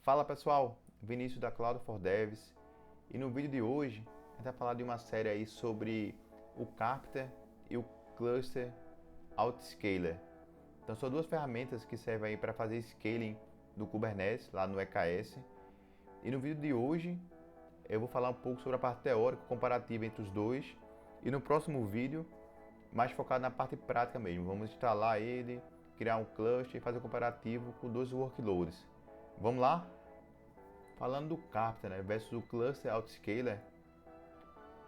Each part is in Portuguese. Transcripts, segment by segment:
Fala pessoal, Vinícius da Cloud4Devs, e no vídeo de hoje a gente vai falar de uma série aí sobre o Carpenter e o Cluster Autoscaler. Então são duas ferramentas que servem aí para fazer scaling do Kubernetes lá no EKS. E no vídeo de hoje eu vou falar um pouco sobre a parte teórica comparativa entre os dois, e no próximo vídeo mais focado na parte prática mesmo. Vamos instalar ele, criar um cluster e fazer um comparativo com dois workloads. Vamos lá? Falando do Carpenter, versus o Cluster Autoscaler,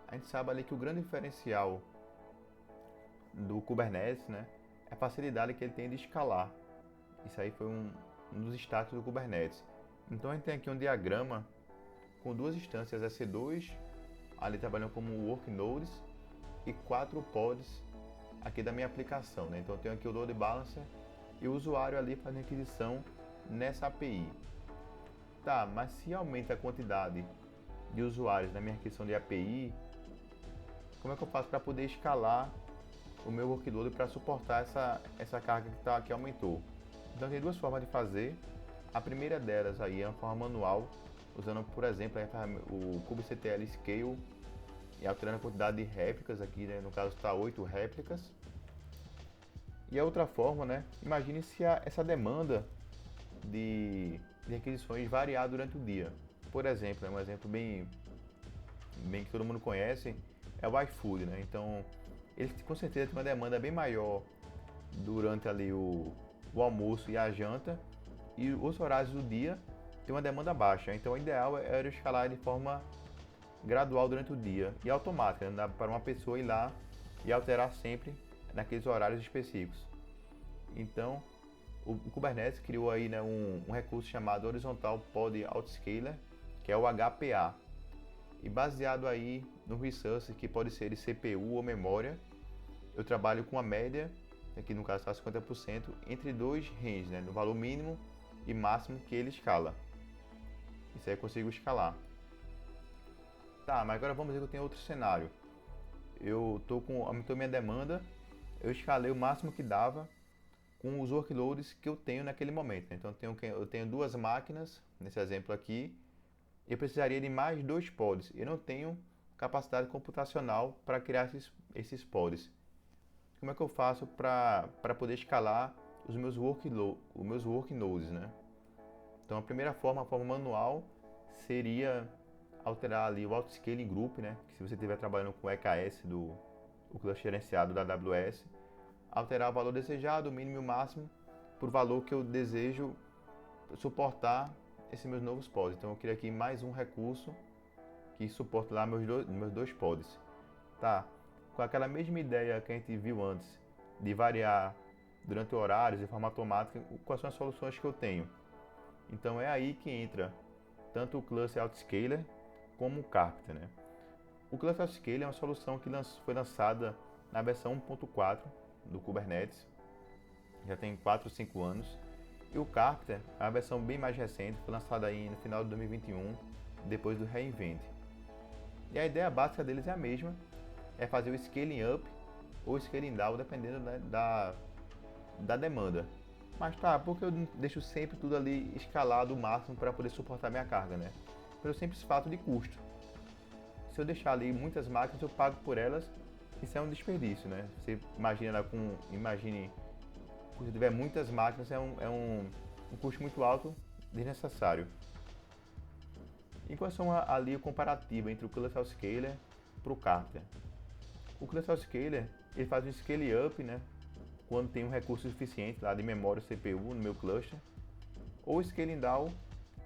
a gente sabe ali que o grande diferencial do Kubernetes, é a facilidade que ele tem de escalar. Isso aí foi um dos destaques do Kubernetes. Então a gente tem aqui um diagrama com duas instâncias EC2, ali trabalhando como worknodes, e 4 pods aqui da minha aplicação. Então eu tenho aqui o load balancer e o usuário ali fazendo aquisição nessa API. Tá, mas se aumenta a quantidade de usuários na minha aquisição de API, como é que eu faço para poder escalar o meu workload para suportar essa carga que aumentou? Então tem duas formas de fazer. A primeira delas aí é uma forma manual, usando por exemplo o kubectl scale e alterando a quantidade de réplicas aqui, no caso está 8 réplicas. E a outra forma, imagine se essa demanda de requisições variar durante o dia. Por exemplo, um exemplo bem que todo mundo conhece é o iFood, Então, ele com certeza tem uma demanda bem maior durante ali o almoço e a janta, e os horários do dia tem uma demanda baixa. Então, o ideal era escalar de forma gradual durante o dia e automática, não dá para uma pessoa ir lá e alterar sempre naqueles horários específicos. Então, o Kubernetes criou aí um recurso chamado Horizontal Pod Autoscaler, que é o HPA. E baseado aí no resource, que pode ser de CPU ou memória, eu trabalho com a média, aqui no caso está 50%, entre dois ranges, no valor mínimo e máximo que ele escala. Isso aí eu consigo escalar. Tá, mas agora vamos ver que eu tenho outro cenário. Aumentou minha demanda, eu escalei o máximo que dava com os workloads que eu tenho naquele momento. Então eu tenho duas máquinas, nesse exemplo aqui, e eu precisaria de mais 2 pods. Eu não tenho capacidade computacional para criar esses pods. Como é que eu faço para poder escalar os meus worknodes, Então a primeira forma, a forma manual, seria alterar ali o autoscaling group, que se você estiver trabalhando com o EKS o cluster gerenciado da AWS, alterar o valor desejado, o mínimo e o máximo, por valor que eu desejo suportar esses meus novos pods. Então eu queria aqui mais um recurso que suporte lá meus dois pods. Tá, com aquela mesma ideia que a gente viu antes, de variar durante horários de forma automática, quais são as soluções que eu tenho? Então é aí que entra tanto o Cluster Autoscaler como o Carpenter, O Cluster Autoscaler é uma solução que foi lançada na versão 1.4 do Kubernetes, já tem 4 ou 5 anos. E o Carpenter é uma versão bem mais recente, foi lançada aí no final de 2021, depois do reInvent. E a ideia básica deles é a mesma, é fazer o scaling up ou scaling down, dependendo da demanda. Mas tá, porque eu deixo sempre tudo ali escalado o máximo para poder suportar minha carga, Pelo simples fato de custo. Se eu deixar ali muitas máquinas, eu pago por elas, isso é um desperdício, Você imagine, se tiver muitas máquinas, é um custo muito alto, desnecessário. E quais são ali o comparativo entre o Cluster Autoscaler para o Carpenter? O Cluster Autoscaler, ele faz um scale up, quando tem um recurso suficiente lá de memória CPU no meu cluster, ou scaling down,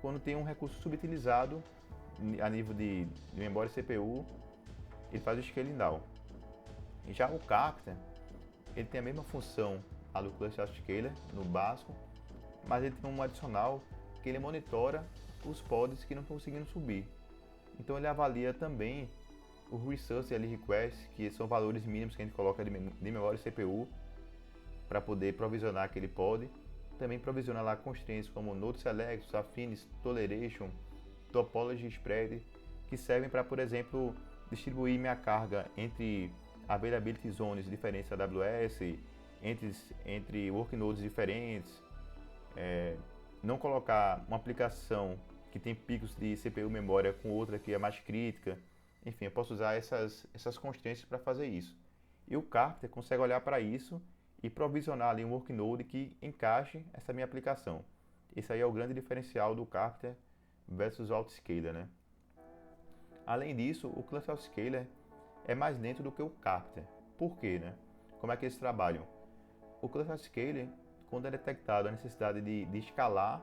quando tem um recurso subutilizado a nível de memória CPU, ele faz o scaling down. E já o Carpenter, ele tem a mesma função do Cluster Autoscaler no básico, mas ele tem um adicional que ele monitora os pods que não estão conseguindo subir. Então ele avalia também o resource request, que são valores mínimos que a gente coloca de memória CPU para poder provisionar aquele pod. Também provisiona lá constraints como node select, affinities, toleration, topology spread, que servem para, por exemplo, distribuir minha carga entre availability zones diferentes da AWS, entre worknodes diferentes, não colocar uma aplicação que tem picos de CPU memória com outra que é mais crítica. Enfim, eu posso usar essas constraints para fazer isso. E o Carpenter consegue olhar para isso e provisionar ali um worknode que encaixe essa minha aplicação. Esse aí é o grande diferencial do Carpenter versus o Autoscaler, né? Além disso, o Cluster Autoscaler é mais lento do que o Carpenter. Por quê, né? Como é que eles trabalham? O Cluster Autoscaler, quando é detectado a necessidade de escalar,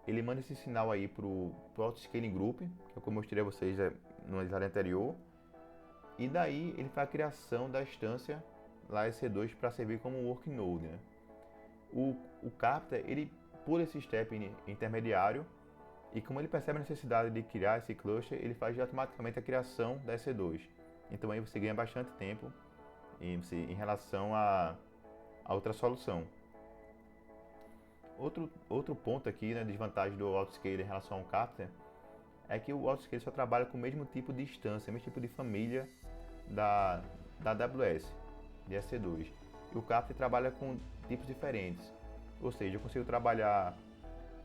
ele manda esse sinal aí para o Autoscaling Group, que é como eu mostrei a vocês no slide anterior, e daí ele faz a criação da instância lá EC2 para servir como um worknode, né? O Carpenter, ele pula esse step intermediário, e como ele percebe a necessidade de criar esse cluster, ele faz automaticamente a criação da EC2. Então aí você ganha bastante tempo em relação a outra solução. Outro ponto aqui, né, desvantagem do Autoscaler em relação ao Carpenter, é que o Autoscaler só trabalha com o mesmo tipo de instância, o mesmo tipo de família da AWS, de EC2. E o Carpenter trabalha com tipos diferentes. Ou seja, eu consigo trabalhar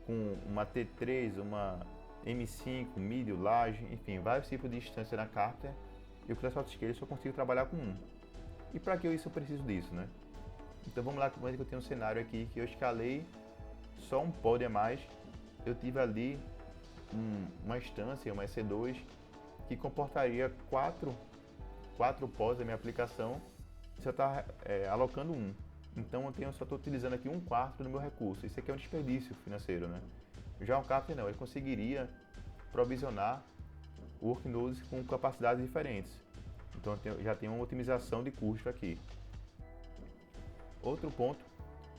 com uma T3, uma M5, Medium, Large, enfim, vários tipos de instância na Carpenter, e o Cluster Autoscaler só consigo trabalhar com um. E para que eu preciso disso, né? Então vamos lá, como é que eu tenho um cenário aqui que eu escalei só um pod a mais, eu tive ali uma instância, uma EC2, que comportaria quatro pods da minha aplicação, e só está alocando um. Então eu só estou utilizando aqui 1/4 do meu recurso. Isso aqui é um desperdício financeiro, né? Já o Carpenter não, ele conseguiria provisionar worknodes com capacidades diferentes. Então já tem uma otimização de custo aqui. Outro ponto,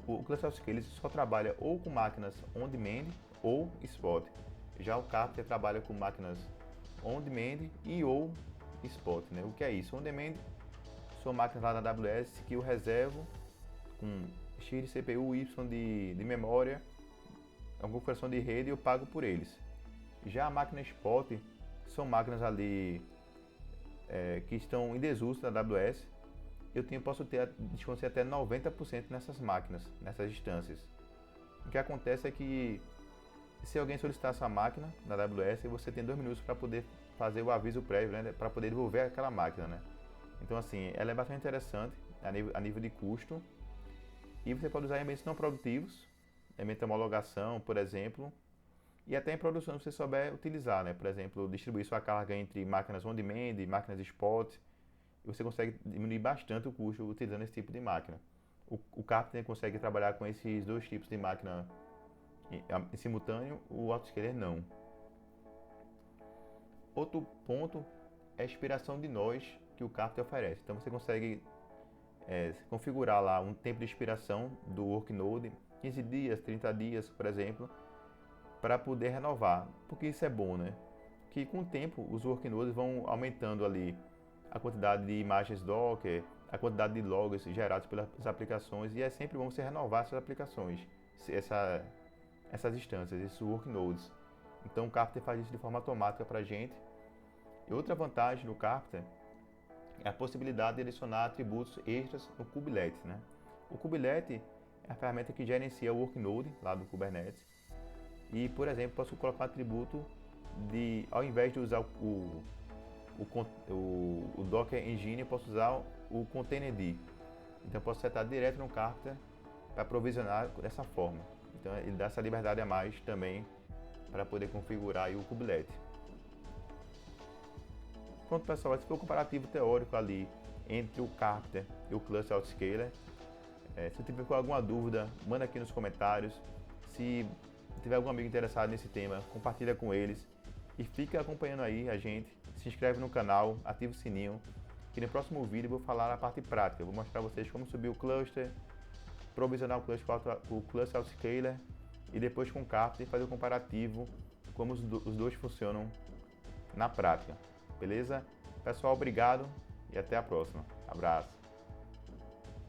o Cluster Autoscaler só trabalha ou com máquinas on-demand ou spot. Já o Carpenter trabalha com máquinas on-demand e ou spot, né? O que é isso? On-demand são máquinas lá da AWS que eu reservo com X de CPU, Y de memória, alguma configuração de rede e eu pago por eles. Já a máquina spot são máquinas ali que estão em desuso da AWS. Posso ter desconto de até 90% nessas máquinas, nessas instâncias. O que acontece é que se alguém solicitar essa máquina na AWS, você tem 2 minutos para poder fazer o aviso prévio, né, para poder devolver aquela máquina, né? Então assim, ela é bastante interessante a nível de custo, e você pode usar em ambientes não produtivos, ambiente de homologação, por exemplo, e até em produção se você souber utilizar, né? Por exemplo, distribuir sua carga entre máquinas on-demand e máquinas spot, e você consegue diminuir bastante o custo utilizando esse tipo de máquina. O Carpenter consegue trabalhar com esses dois tipos de máquina em simultâneo, o Autoscaler não. Outro ponto é a expiração de nós que o Carpenter oferece. Então você consegue configurar lá um tempo de expiração do worknode, 15 dias, 30 dias, por exemplo, para poder renovar. Porque isso é bom, né? Que com o tempo os worknodes vão aumentando ali a quantidade de imagens Docker, a quantidade de logs gerados pelas aplicações, e é sempre bom você renovar essas aplicações, essas instâncias, esses worknodes. Então o Carpenter faz isso de forma automática para a gente. E outra vantagem do Carpenter é a possibilidade de adicionar atributos extras no Kubelet, né? O Kubelet é a ferramenta que gerencia o worknode lá do Kubernetes. E, por exemplo, posso colocar um atributo ao invés de usar o Docker Engine, eu posso usar o Containerd. Então eu posso setar direto no Carpenter para provisionar dessa forma. Então ele dá essa liberdade a mais também para poder configurar aí o Kubelet. Pronto, pessoal, esse foi o comparativo teórico ali entre o Carpenter e o Cluster Autoscaler. Se tiver alguma dúvida, manda aqui nos comentários. Se tiver algum amigo interessado nesse tema, compartilha com eles. E fica acompanhando aí a gente. Se inscreve no canal, ativa o sininho, que no próximo vídeo eu vou falar na parte prática. Eu vou mostrar a vocês como subir o cluster, provisionar o cluster com o Cluster Autoscaler e depois com o Carpenter fazer o comparativo, como os dois funcionam na prática. Beleza? Pessoal, obrigado e até a próxima. Abraço.